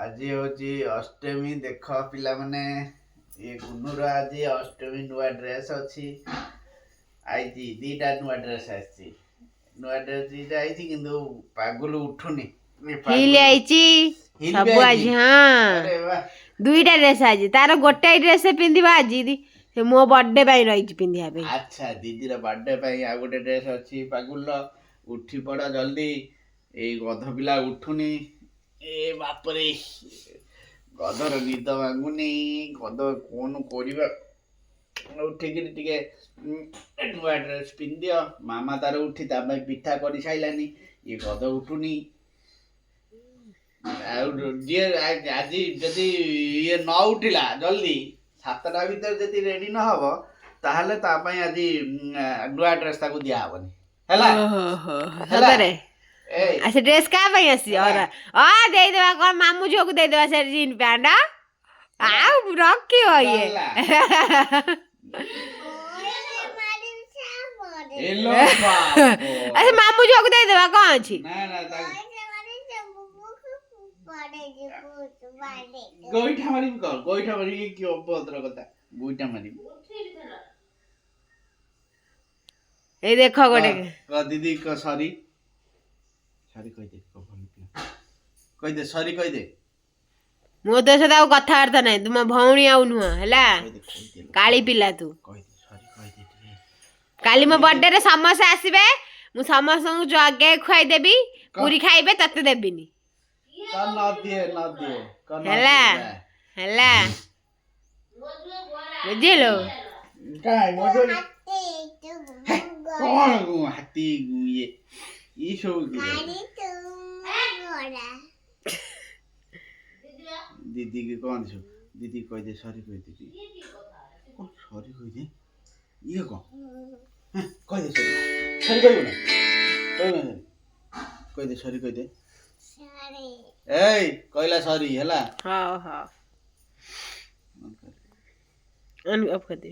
आज हूँ अष्टमी देख पिला माने ये गुनुर आज अष्टमी नुआ ड्रेस अच्छी आई दीटा नुआ ड्रेस आई नुआ ड्रेस दीटा आई किंतु पागल उठुनी हिल आइची सब आज हाँ दुईटा ड्रेस आज तार गोटे ड्रेस पिंधिबा आज मो बर्थडे पाई रही पिंधिया पे अच्छा दीदी रा बर्थडे पाई आ गोटे ड्रेस अच्छी पागल उठी पड़ जल्दी ए गध पिला उठुनी ए बापरे गधर निद भांगुनी गध कौन करवा उठिक नुआ ड्रेस पिंधि मामा तार उठी पिठा कर सारानी ये गध उठुनी आज जदि ये न उठिला जल्दी 7टा भीतर जदि रेडी न हबो ताहले ता पई आज नुआ ड्रेस ताकू दिया हबनी हैला सदरे अच्छा ड्रेस का पई आसी और आ दे देबा कोन मामू झोक दे देबा से जीन पैंट आ रखी हो ये एलो बाप अच्छा मामू झोक दे देबा कोन छी ना ना गोइठा मारी कर गोइठा मारी की अभद्र कथा गोइठा मारी ए देखो गोटे क दीदी क सॉरी सॉरी कह दे को कह दे सॉरी कह दे मो तो सदा कथा अर्थ नै तुम भौणी आउ नुआ हला काली पिला तू कह दे सॉरी कह दे काली मो बर्थडे रे समोसा आसीबे मु समोसा को जगे खुआई देबी पूरी खाइबे तते देबिनी ना दिए हला हला बुझिलो काय मोजो कौन हाथी ये सब दीदी के कौन छो दीदी कह दे सॉरी कह दे सॉरी कह दे ये कौन कह दे सॉरी कह दे सॉरी कह दे ए कहला सॉरी हला हां हां अन अब कर दे